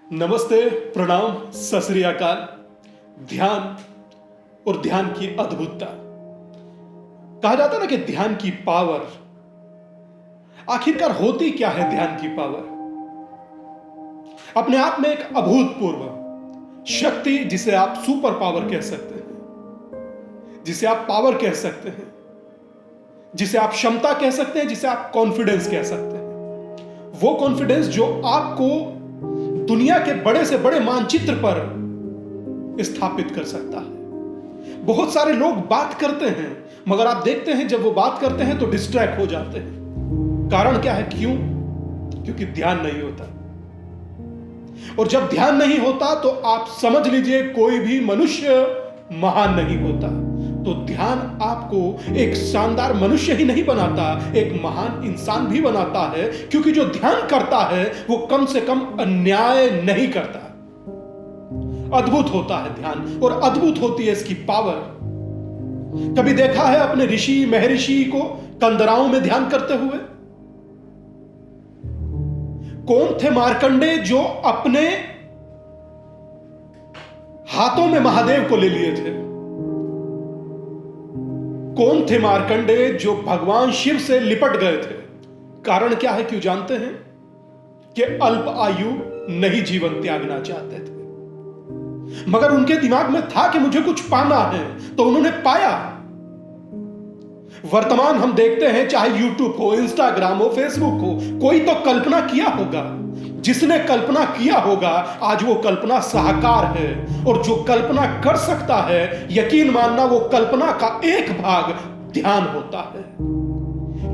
नमस्ते, प्रणाम, सत श्री अकाल। ध्यान और ध्यान की अद्भुतता। कहा जाता है ना कि ध्यान की पावर, आखिरकार होती क्या है ध्यान की पावर? अपने आप में एक अभूतपूर्व शक्ति, जिसे आप सुपर पावर कह सकते हैं, जिसे आप पावर कह सकते हैं, जिसे आप क्षमता कह सकते हैं, जिसे आप कॉन्फिडेंस कह सकते हैं। वो कॉन्फिडेंस जो आपको दुनिया के बड़े से बड़े मानचित्र पर स्थापित कर सकता है। बहुत सारे लोग बात करते हैं, मगर आप देखते हैं जब वो बात करते हैं तो डिस्ट्रैक्ट हो जाते हैं। कारण क्या है? क्यों? क्योंकि ध्यान नहीं होता। और जब ध्यान नहीं होता तो आप समझ लीजिए कोई भी मनुष्य महान नहीं होता। तो ध्यान आपको एक शानदार मनुष्य ही नहीं बनाता, एक महान इंसान भी बनाता है। क्योंकि जो ध्यान करता है वो कम से कम अन्याय नहीं करता। अद्भुत होता है ध्यान, और अद्भुत होती है इसकी पावर। कभी देखा है अपने ऋषि महर्षि को कंदराओं में ध्यान करते हुए? कौन थे मार्कंडे जो अपने हाथों में महादेव को ले लिए थे? कौन थे मार्कंडे जो भगवान शिव से लिपट गए थे? कारण क्या है? क्यों जानते हैं? कि अल्प आयु नहीं जीवन त्यागना चाहते थे, मगर उनके दिमाग में था कि मुझे कुछ पाना है, तो उन्होंने पाया। वर्तमान हम देखते हैं, चाहे यूट्यूब हो, इंस्टाग्राम हो, फेसबुक हो, कोई तो कल्पना किया होगा। जिसने कल्पना किया होगा आज वो कल्पना साकार है। और जो कल्पना कर सकता है, यकीन मानना वो कल्पना का एक भाग ध्यान होता है।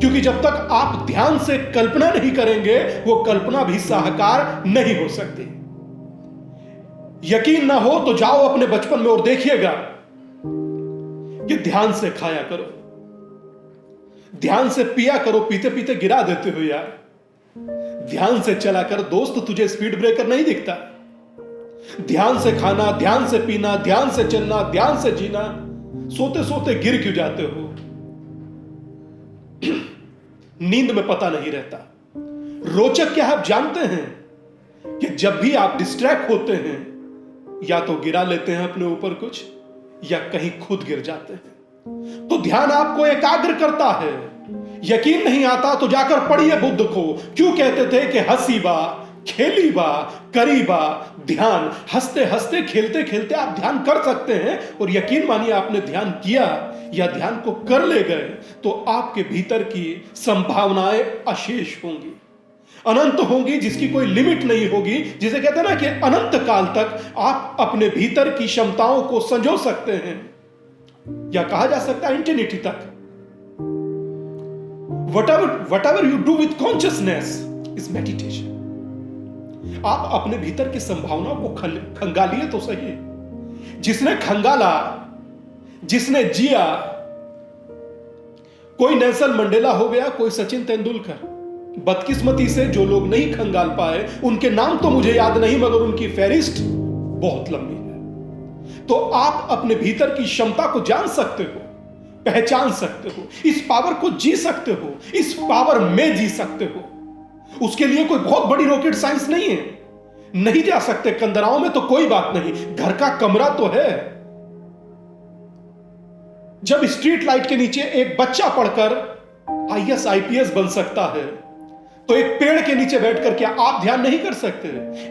क्योंकि जब तक आप ध्यान से कल्पना नहीं करेंगे वो कल्पना भी साकार नहीं हो सकती। यकीन ना हो तो जाओ अपने बचपन में और देखिएगा कि ध्यान से खाया करो, ध्यान से पिया करो, पीते पीते गिरा देते हो यार। ध्यान से चला कर दोस्त, तुझे स्पीड ब्रेकर नहीं दिखता। ध्यान से खाना, ध्यान से पीना, ध्यान से चलना, ध्यान से जीना, सोते सोते गिर क्यों जाते हो? नींद में पता नहीं रहता। रोचक क्या है आप जानते हैं? कि जब भी आप डिस्ट्रैक्ट होते हैं, या तो गिरा लेते हैं अपने ऊपर कुछ, या कहीं खुद गिर जाते हैं। तो ध्यान आपको एकाग्र करता है। यकीन नहीं आता तो जाकर पढ़िए बुद्ध को। क्यों कहते थे कि हंसी बा, खेली बा, करी बा ध्यान। हंसते हंसते, खेलते खेलते आप ध्यान कर सकते हैं। और यकीन मानिए आपने ध्यान किया या ध्यान को कर ले गए तो आपके भीतर की संभावनाएं अशेष होंगी, अनंत होंगी, जिसकी कोई लिमिट नहीं होगी। जिसे कहते हैं ना कि अनंत काल तक आप अपने भीतर की क्षमताओं को संजो सकते हैं, या कहा जा सकता है इंफिनिटी तक। whatever you do with consciousness is meditation। आप अपने भीतर की संभावनाओं को खंगालिए तो सही। जिसने खंगाला, जिसने जिया, कोई नेल्सन मंडेला हो गया, कोई सचिन तेंदुलकर। बदकिस्मती से जो लोग नहीं खंगाल पाए, उनके नाम तो मुझे याद नहीं, मगर उनकी फहरिस्त बहुत लंबी है। तो आप अपने भीतर की क्षमता को जान सकते हो, पहचान सकते हो, इस पावर को जी सकते हो, इस पावर में जी सकते हो। उसके लिए कोई बहुत बड़ी रॉकेट साइंस नहीं है। नहीं जा सकते कंदराओं में तो कोई बात नहीं, घर का कमरा तो है। जब स्ट्रीट लाइट के नीचे एक बच्चा पढ़कर आईएएस आईपीएस बन सकता है, तो एक पेड़ के नीचे बैठकर क्या आप ध्यान नहीं कर सकते?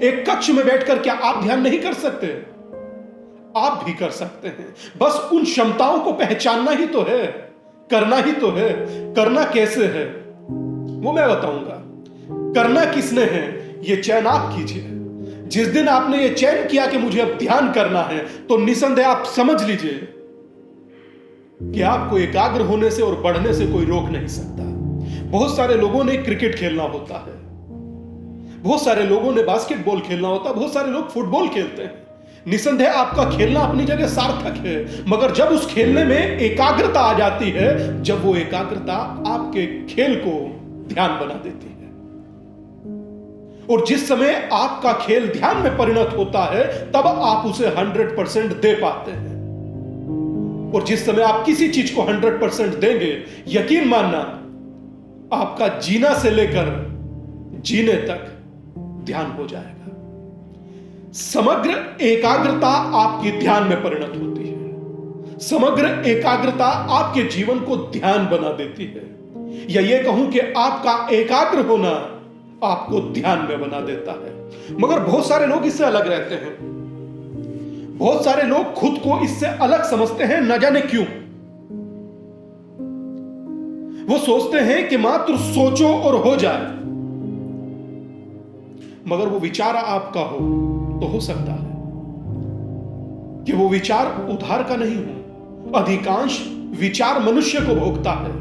एक कक्ष में बैठकर क्या आप ध्यान नहीं कर सकते? आप भी कर सकते हैं। बस उन क्षमताओं को पहचानना ही तो है, करना ही तो है। करना कैसे है वो मैं बताऊंगा। करना किसने है ये चयन आप कीजिए। जिस दिन आपने ये चयन किया कि मुझे अब ध्यान करना है, तो निसंदेह आप समझ लीजिए कि आपको एकाग्र होने से और बढ़ने से कोई रोक नहीं सकता। बहुत सारे लोगों ने क्रिकेट खेलना होता है, बहुत सारे लोगों ने बास्केटबॉल खेलना होता है, बहुत सारे लोग फुटबॉल खेलते हैं। निसंदेह आपका खेलना अपनी जगह सार्थक है, मगर जब उस खेलने में एकाग्रता आ जाती है, जब वो एकाग्रता आपके खेल को ध्यान बना देती है, और जिस समय आपका खेल ध्यान में परिणत होता है, तब आप उसे 100% दे पाते हैं। और जिस समय आप किसी चीज को 100% देंगे, यकीन मानना आपका जीना से लेकर जीने तक ध्यान हो जाएगा। समग्र एकाग्रता आपकी ध्यान में परिणत होती है। समग्र एकाग्रता आपके जीवन को ध्यान बना देती है, या ये कहूं कि आपका एकाग्र होना आपको ध्यान में बना देता है। मगर बहुत सारे लोग इससे अलग रहते हैं। बहुत सारे लोग खुद को इससे अलग समझते हैं, न जाने क्यों। वो सोचते हैं कि मात्र सोचो और हो जाए। मगर वो विचार आपका हो तो हो सकता है कि वो विचार उधार का नहीं हो। अधिकांश विचार मनुष्य को भोगता है,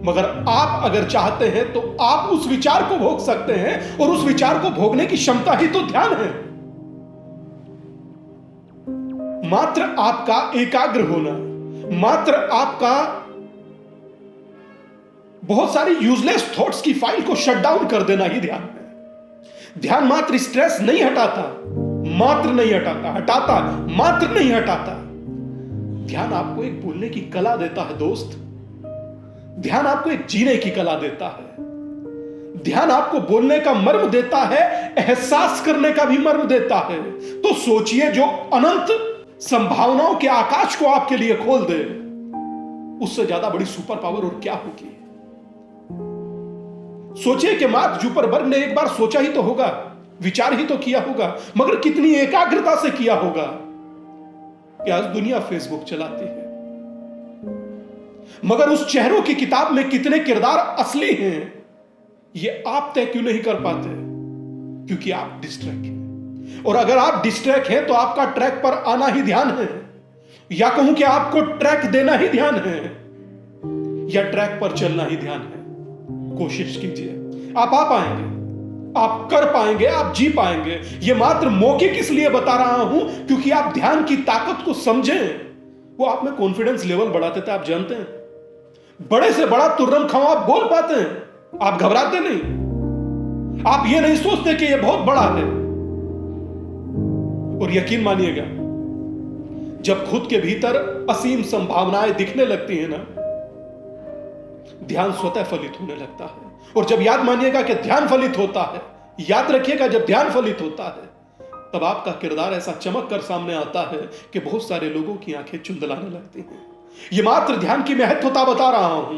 मगर आप अगर चाहते हैं तो आप उस विचार को भोग सकते हैं, और उस विचार को भोगने की क्षमता ही तो ध्यान है। मात्र आपका एकाग्र होना, मात्र आपका बहुत सारी यूजलेस थॉट्स की फाइल को शट डाउन कर देना ही ध्यान है। ध्यान मात्र स्ट्रेस नहीं हटाता, मात्र नहीं हटाता, हटाता मात्र नहीं हटाता। ध्यान आपको एक बोलने की कला देता है दोस्त। ध्यान आपको एक जीने की कला देता है। ध्यान आपको बोलने का मर्म देता है, एहसास करने का भी मर्म देता है। तो सोचिए, जो अनंत संभावनाओं के आकाश को आपके लिए खोल दे, उससे ज्यादा बड़ी सुपर पावर और क्या होगी। सोचिए कि मार्क जुकरबर्ग ने एक बार सोचा ही तो होगा, विचार ही तो किया होगा, मगर कितनी एकाग्रता से किया होगा कि आज दुनिया फेसबुक चलाती है। मगर उस चेहरों की किताब में कितने किरदार असली हैं, ये आप तय क्यों नहीं कर पाते? क्योंकि आप डिस्ट्रैक्ट हैं। और अगर आप डिस्ट्रैक्ट हैं तो आपका ट्रैक पर आना ही ध्यान है, या कहूं कि आपको ट्रैक देना ही ध्यान है, या ट्रैक पर चलना ही ध्यान है। कोशिश कीजिए, आप आ पाएंगे, आप कर पाएंगे, आप जी पाएंगे। ये मात्र मौखिक इसलिए बता रहा हूं क्योंकि आप ध्यान की ताकत को समझें। वो आप में कॉन्फिडेंस लेवल बढ़ा देता है। आप जानते हैं, बड़े से बड़ा तुर्रम खाओ आप बोल पाते हैं, आप घबराते नहीं। आप ये नहीं सोचते कि ये बहुत बड़ा है। और यकीन मानिएगा, जब खुद के भीतर असीम संभावनाएं दिखने लगती हैं ना, ध्यान स्वतः फलित होने लगता है। और जब याद मानिएगा कि ध्यान फलित होता है, याद रखिएगा, जब ध्यान फलित होता है तब आपका किरदार ऐसा चमक कर सामने आता है कि बहुत सारे लोगों की आंखें चुंदलाने लगती हैं। ये मात्र ध्यान की महत्वता बता रहा हूं,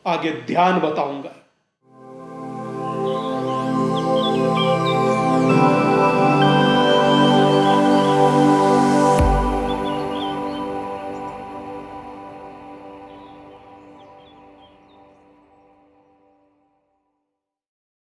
आगे ध्यान बताऊंगा।